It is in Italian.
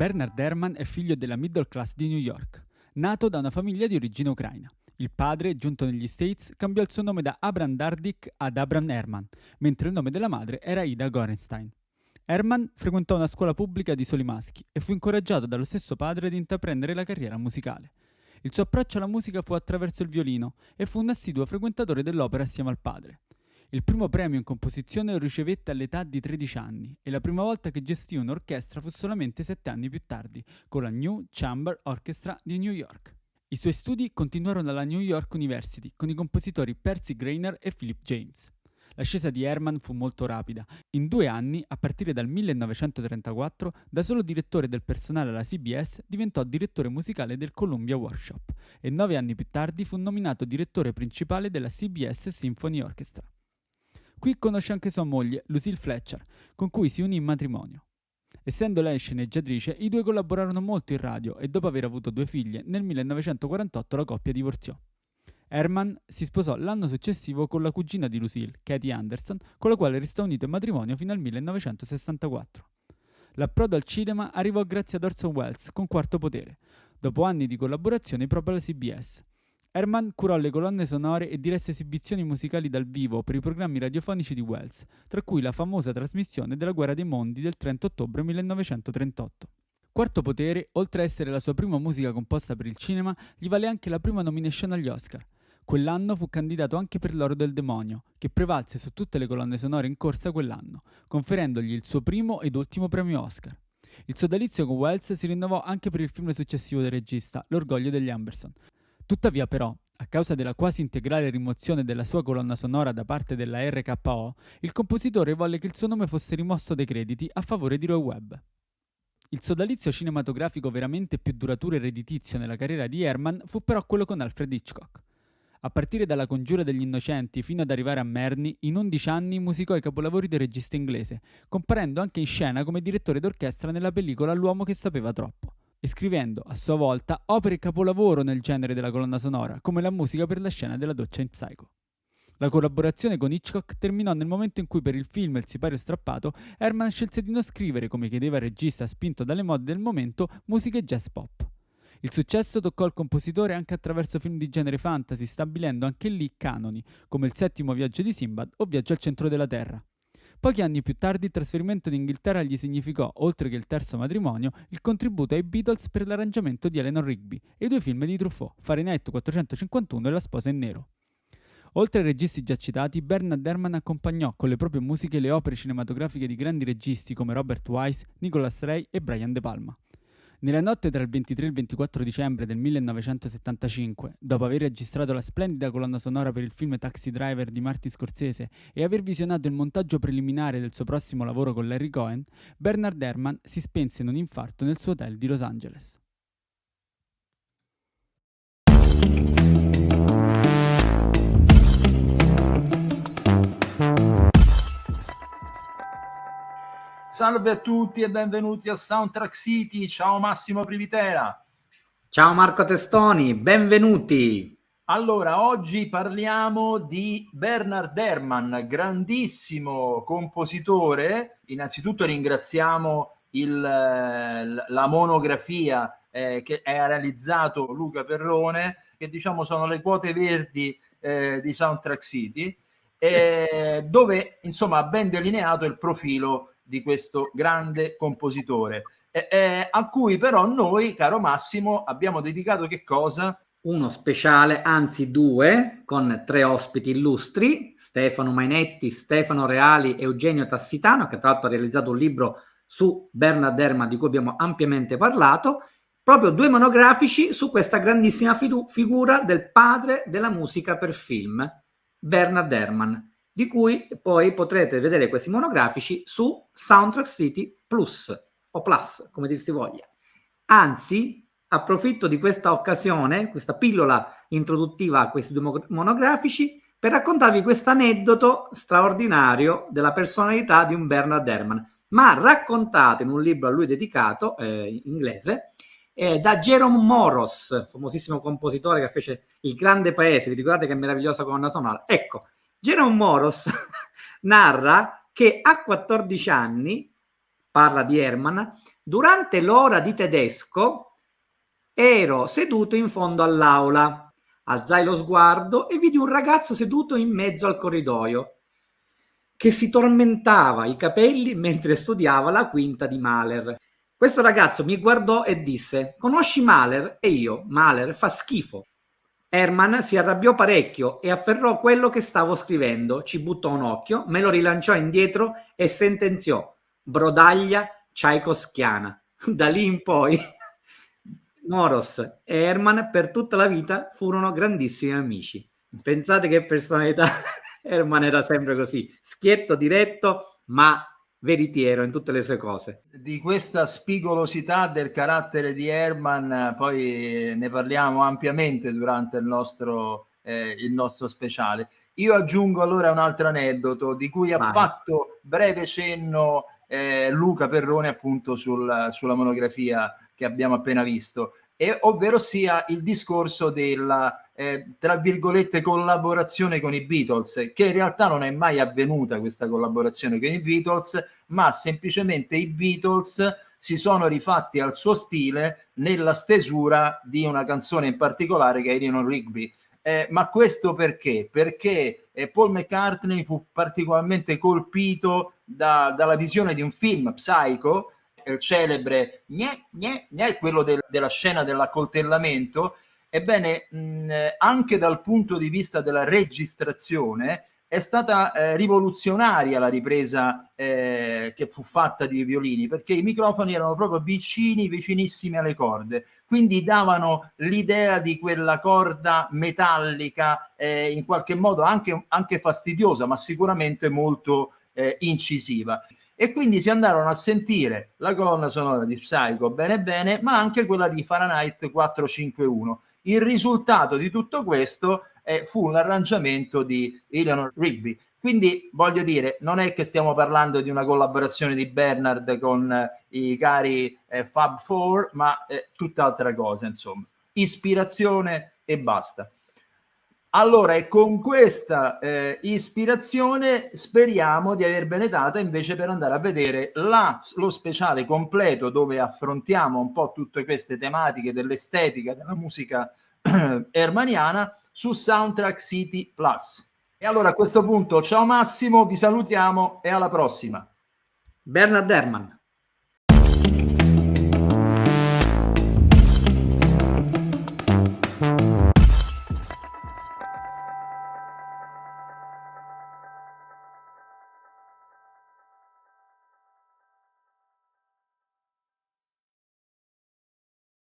Bernard Herrmann è figlio della middle class di New York, nato da una famiglia di origine ucraina. Il padre, giunto negli States, cambiò il suo nome da Abram Dardik ad Abram Herrmann, mentre il nome della madre era Ida Gorenstein. Herrmann frequentò una scuola pubblica di soli maschi e fu incoraggiato dallo stesso padre ad intraprendere la carriera musicale. Il suo approccio alla musica fu attraverso il violino e fu un assiduo frequentatore dell'opera assieme al padre. Il primo premio in composizione lo ricevette all'età di 13 anni e la prima volta che gestì un'orchestra fu solamente 7 anni più tardi, con la New Chamber Orchestra di New York. I suoi studi continuarono alla New York University con i compositori Percy Grainger e Philip James. L'ascesa di Herrmann fu molto rapida. In 2 anni, a partire dal 1934, da solo direttore del personale alla CBS, diventò direttore musicale del Columbia Workshop e 9 anni più tardi fu nominato direttore principale della CBS Symphony Orchestra. Qui conosce anche sua moglie, Lucille Fletcher, con cui si unì in matrimonio. Essendo lei sceneggiatrice, i due collaborarono molto in radio e dopo aver avuto 2 figlie, nel 1948 la coppia divorziò. Herrmann si sposò l'anno successivo con la cugina di Lucille, Katie Anderson, con la quale restò unito in matrimonio fino al 1964. L'approdo al cinema arrivò grazie ad Orson Welles con Quarto Potere, dopo anni di collaborazione proprio alla CBS. Herrmann curò le colonne sonore e diresse esibizioni musicali dal vivo per i programmi radiofonici di Welles, tra cui la famosa trasmissione della Guerra dei Mondi del 30 ottobre 1938. Quarto Potere, oltre a essere la sua prima musica composta per il cinema, gli vale anche la prima nomination agli Oscar. Quell'anno fu candidato anche per l'Oro del Demonio, che prevalse su tutte le colonne sonore in corsa quell'anno, conferendogli il suo primo ed ultimo premio Oscar. Il sodalizio con Welles si rinnovò anche per il film successivo del regista, L'orgoglio degli Amberson. Tuttavia però, a causa della quasi integrale rimozione della sua colonna sonora da parte della RKO, il compositore volle che il suo nome fosse rimosso dai crediti a favore di Roy Webb. Il sodalizio cinematografico veramente più duraturo e redditizio nella carriera di Herrmann fu però quello con Alfred Hitchcock. A partire dalla Congiura degli Innocenti fino ad arrivare a Marnie, in 11 anni musicò i capolavori del regista inglese, comparendo anche in scena come direttore d'orchestra nella pellicola L'uomo che sapeva troppo, e scrivendo, a sua volta, opere capolavoro nel genere della colonna sonora, come la musica per la scena della doccia in Psycho. La collaborazione con Hitchcock terminò nel momento in cui per il film Il sipario strappato Herrmann scelse di non scrivere, come chiedeva il regista spinto dalle mode del momento, musiche jazz pop. Il successo toccò il compositore anche attraverso film di genere fantasy, stabilendo anche lì canoni, come Il settimo viaggio di Sinbad o Viaggio al centro della Terra. Pochi anni più tardi il trasferimento in Inghilterra gli significò, oltre che il terzo matrimonio, il contributo ai Beatles per l'arrangiamento di Eleanor Rigby e i 2 film di Truffaut, Fahrenheit 451 e La sposa in nero. Oltre ai registi già citati, Bernard Herrmann accompagnò con le proprie musiche le opere cinematografiche di grandi registi come Robert Wise, Nicholas Ray e Brian De Palma. Nella notte tra il 23 e il 24 dicembre del 1975, dopo aver registrato la splendida colonna sonora per il film Taxi Driver di Martin Scorsese e aver visionato il montaggio preliminare del suo prossimo lavoro con Larry Cohen, Bernard Herrmann si spense in un infarto nel suo hotel di Los Angeles. Salve a tutti e benvenuti a Soundtrack City. Ciao Massimo Privitera. Ciao Marco Testoni, benvenuti. Allora, oggi parliamo di Bernard Herrmann, grandissimo compositore. Innanzitutto ringraziamo la monografia che ha realizzato Luca Perrone, che diciamo sono le quote verdi di Soundtrack City, dove insomma ha ben delineato il profilo di questo grande compositore, a cui però noi, caro Massimo, abbiamo dedicato che cosa? Uno speciale, anzi 2, con 3 ospiti illustri, Stefano Mainetti, Stefano Reali e Eugenio Tassitano, che tra l'altro ha realizzato un libro su Bernard Herrmann di cui abbiamo ampiamente parlato, proprio 2 monografici su questa grandissima figura del padre della musica per film, Bernard Herrmann, di cui poi potrete vedere questi monografici su Soundtrack City Plus, o Plus, come dir si voglia. Anzi, approfitto di questa occasione, questa pillola introduttiva a questi 2 monografici, per raccontarvi questo aneddoto straordinario della personalità di un Bernard Herrmann, ma raccontato in un libro a lui dedicato, inglese, da Jerome Morros, famosissimo compositore che fece Il Grande Paese. Vi ricordate che meravigliosa colonna sonora? Ecco, Jerome Morros narra che a 14 anni, parla di Herrmann, Durante l'ora di tedesco ero seduto in fondo all'aula. Alzai lo sguardo e vidi un ragazzo seduto in mezzo al corridoio che si tormentava i capelli mentre studiava la quinta di Mahler. Questo ragazzo mi guardò e disse: conosci Mahler? E io: Mahler fa schifo. Hermann si arrabbiò parecchio e afferrò quello che stavo scrivendo, ci buttò un occhio, me lo rilanciò indietro e sentenziò: brodaglia tchaikovskiana. Da lì in poi Moros e Hermann per tutta la vita furono grandissimi amici. Pensate che personalità. Hermann era sempre così, schietto, diretto, ma veritiero in tutte le sue cose. Di questa spigolosità del carattere di Hermann poi ne parliamo ampiamente durante il nostro speciale. Io aggiungo allora un altro aneddoto di cui ha fatto breve cenno Luca Perrone appunto sulla monografia che abbiamo appena visto, ovvero sia il discorso della tra virgolette collaborazione con i Beatles, che in realtà non è mai avvenuta questa collaborazione con i Beatles, ma semplicemente i Beatles si sono rifatti al suo stile nella stesura di una canzone in particolare che è Eleanor Rigby. Ma questo perché? Perché Paul McCartney fu particolarmente colpito dalla visione di un film, Psycho, il celebre quello della scena dell'accoltellamento. Ebbene, anche dal punto di vista della registrazione è stata rivoluzionaria la ripresa che fu fatta di violini, perché i microfoni erano proprio vicinissimi alle corde, quindi davano l'idea di quella corda metallica in qualche modo anche fastidiosa, ma sicuramente molto incisiva. E quindi si andarono a sentire la colonna sonora di Psycho bene bene, ma anche quella di Fahrenheit 451. Il risultato di tutto questo fu l'arrangiamento di Eleanor Rigby. Quindi voglio dire, non è che stiamo parlando di una collaborazione di Bernard con i cari Fab Four, ma tutt'altra cosa, insomma. Ispirazione e basta. Allora, e con questa ispirazione speriamo di avervene data invece per andare a vedere lo speciale completo dove affrontiamo un po' tutte queste tematiche dell'estetica della musica hermaniana su Soundtrack City Plus. E allora a questo punto ciao Massimo, vi salutiamo e alla prossima. Bernard Herrmann.